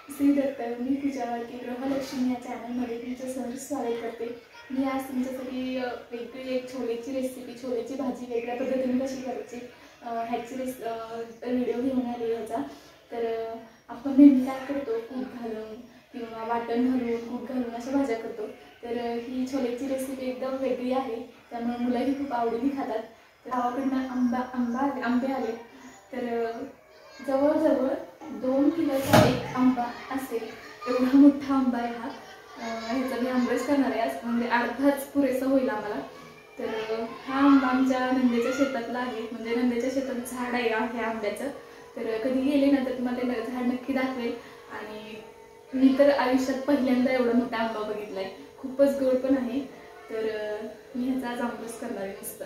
श्री दत्त, मी पूजा की गृहलक्ष्मी या चॅनलमध्ये तुमचं सहर्ष स्वागत करते। मी आज तुमच्यासाठी वेगळी एक छोलेची रेसिपी, छोलेची भाजी वेगळ्या पद्धतीने कशी करायची ह्याची व्हिडिओ घेऊन आली ह्याचा। तर आपण नेहमी काय करतो, कूट घालून किंवा वाटण घालून कूट घालून अशा भाज्या करतो। तर ही छोलेची रेसिपी एकदम वेगळी आहे, त्यामुळे मुलंही खूप आवडीने खातात। तर गावाकडनं आंबे आले, तर जवळजवळ 2 किलोचा एक आंबा असेल एवढा मोठा आंबा आहे हा। ह्याचा मी आंबरस करणार आहे आज, म्हणजे अर्धाच पुरेसा होईल आम्हाला। तर हा आंबा आमच्या नंदेच्या शेतातला आहे, म्हणजे नंदेच्या शेतात झाड आहे ह्या आंब्याचं। तर कधी गेले ना तर तुम्हाला ते झाड नक्की दाखवेल। आणि मी तर आयुष्यात पहिल्यांदा एवढा मोठा आंबा बघितलाय, खूपच गोड पण आहे। तर मी ह्याचा आज आंबरस करणार आहे मस्त।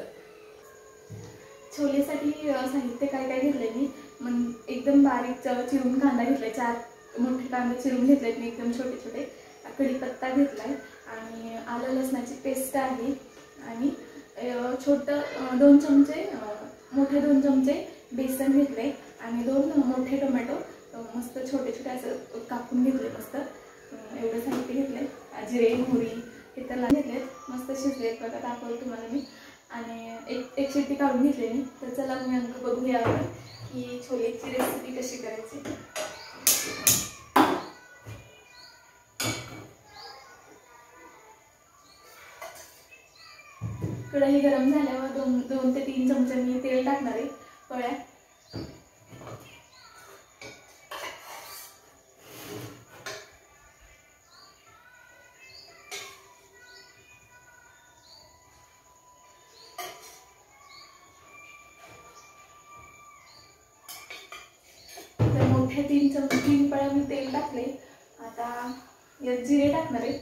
छोलेसाठी साहित्य काय काय घेतलंय मी, एकदम बारीक चिरून कांदा घेतलाय, 4 मोठे कांदे चिरून घेतलेत मी एकदम छोटे छोटे। कढीपत्ता घेतलाय आणि आलं लसणाची पेस्ट आहे आणि छोटं 2 चमचे मोठे 2 चमचे बेसन घेतले आणि 2 मोठे टोमॅटो मस्त छोटे छोटे असं कापून घेतले मस्त। एवढं साहित्य घेतलंय। जिरे मोहरी हे त्याला घेतलेत, मस्त शिजले बघा, दाखवलं तुम्हाला मी। आणि एक शिट्टी काढून घेतली मी। तर चला मी अंक बघूया की छोलेची रेसिपी कशी करायची। कढई गरम झाल्यावर 2 ते 3 चमचे मी तेल टाकणार आहे पळ्या। तर मोठे 3 पळ्या मी तेल टाकले। आता यात जिरे टाकणार आहे।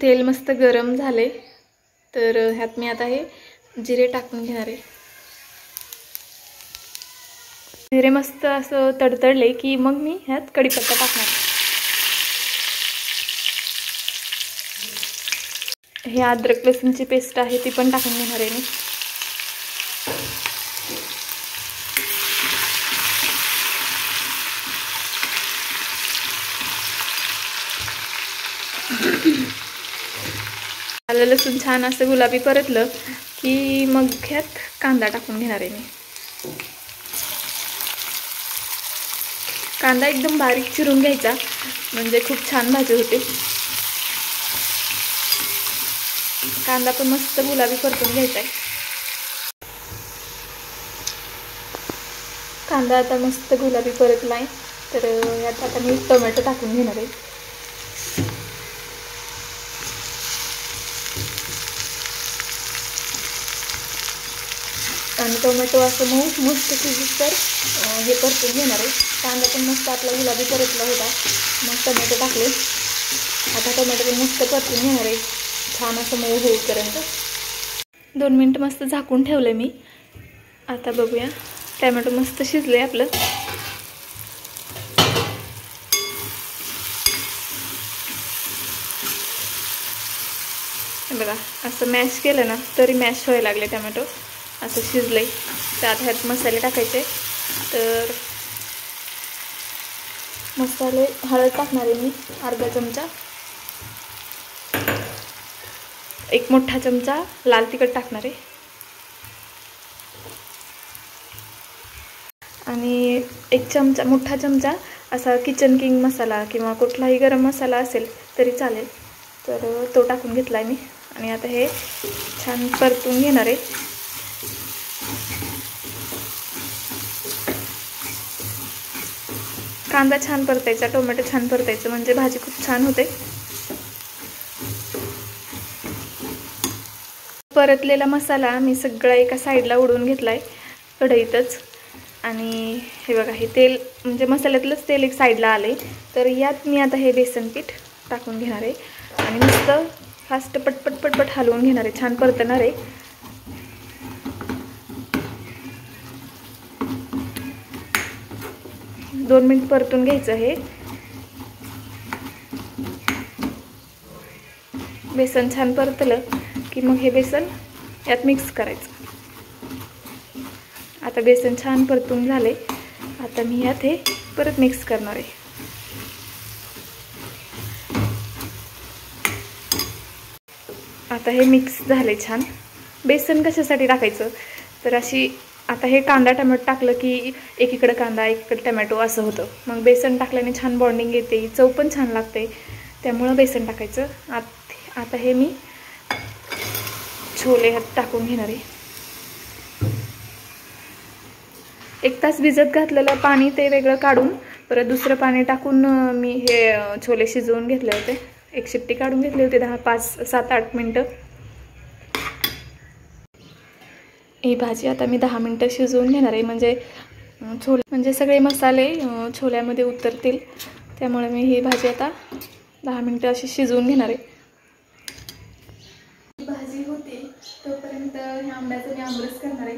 तेल मस्त गरम झाले, तर ह्यात मी आता हे जिरे टाकून घेणार आहे। जिरे मस्त असं तडतडले की मग मी ह्यात कढीपत्ता टाकणार। हे अद्रक लसूणची पेस्ट आहे ती पण टाकून घेणार आहे मी। आलं लसूण छान असं गुलाबी परतलं की मग ह्यात कांदा टाकून घेणार आहे मी। कांदा एकदम बारीक चिरून घ्यायचा, म्हणजे खूप छान भाजी होते। कांदा पण मस्त गुलाबी परतून घ्यायचा आहे। कांदा आता मस्त गुलाबी परतलाय, तर यात आता मी टोमॅटो टाकून घेणार आहे। आणि टोमॅटो असं मस्त शिजूस तर हे परतून घेणार आहे। कांदा पण मस्त आपला गुलाबी परतला होता, मग टोमॅटो टाकले। आता टोमॅटो पण मस्त परतून घेणार आहे, छान असं मऊ होईपर्यंत। 2 मिनिट मस्त झाकून ठेवलं मी। आता बघूया, टोमॅटो मस्त शिजले आपलं। बघा असं मॅश केलं ना तरी मॅश व्हायला लागले टोमॅटो, असं शिजले। तर आता ह्यात मसाले टाकायचे। तर मसाले हळद टाकणार आहे मी अर्धा चमचा, 1 मोठा चमचा लाल तिखट टाकणार आहे आणि 1 चमचा मोठा चमचा असा किचन किंग मसाला किंवा कुठलाही गरम मसाला असेल तरी चालेल, तर तो टाकून घेतलाय मी। आणि आता हे छान परतून घेणार आहे। कांदा छान परतायचा, टोमॅटो छान परतायचं, म्हणजे भाजी खूप छान होते। परतलेला मसाला मी सगळा एका साईडला उडवून घेतलाय कढईतच। आणि हे बघा, हे तेल म्हणजे मसाल्यातलंच तेल एक साईडला आले, तर यात मी आता हे बेसन पीठ टाकून घेणार आहे आणि मस्त फास्ट पटपट पटपट हलवून घेणार आहे, छान परतणार आहे। दोन मिनिट परतून घ्यायचं हे। बेसन छान परतलं की मग हे बेसन यात मिक्स करायचं। आता बेसन छान परतून झाले, आता मी यात हे परत मिक्स करणार आहे. आता हे मिक्स झाले छान. बेसन कशासाठी टाकायचं तर अशी, आता हे कांदा टमॅटो टाकलं की एकीकडे कांदा एकीकडे टमॅटो असं होतं. मग बेसन टाकल्याने छान बॉन्डिंग येते, चव पण छान लागते, त्यामुळं बेसन टाकायचं. आता हे मी छोले ह्यात टाकून घेणार आहे. 1 तास भिजत घातलेलं पाणी ते वेगळं काढून परत दुसरं पाणी टाकून मी हे छोले शिजवून घेतले होते. एक शिट्टी काढून घेतली होती 5-7-8 मिनटं. ही भाजी आता मी 10 मिनटं शिजवून घेणार आहे, म्हणजे सगळे मसाले छोल्यामध्ये उतरतील. त्यामुळे मी ही भाजी आता 10 मिनटं अशी शिजवून घेणार आहे. ही भाजी होती तोपर्यंत ह्या आंब्याचा मी आमरस करणार आहे.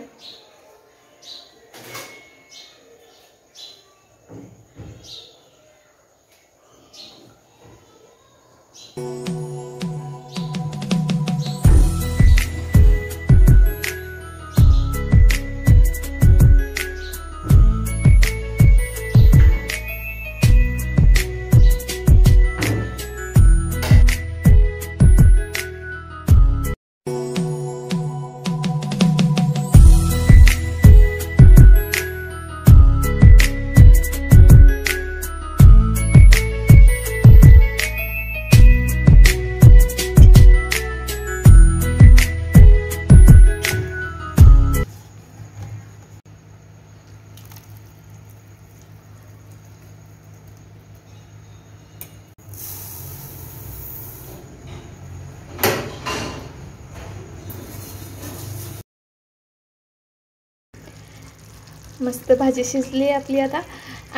मस्त भाजी शिजली आपली आता.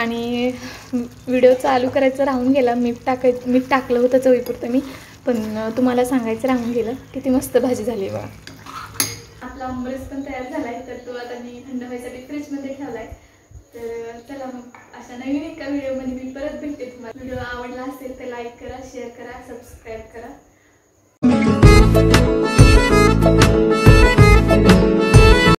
आणि व्हिडिओ चालू करायचं राहून गेला. मीठ टाकलं होतं चवीपुरतं मी, पण तुम्हाला सांगायचं राहून गेलं. किती मस्त भाजी झाली बघा. आपला आमरस पण तयार झाला आहे, तर तो आता मी थंड व्हायसाठी फ्रीजमध्ये ठेवला आहे. तर चला मग अशा नवीन एका व्हिडिओमध्ये मी परत भेटते तुम्हाला. व्हिडिओ आवडला असेल तर लाईक करा, शेअर करा, सबस्क्राईब करा.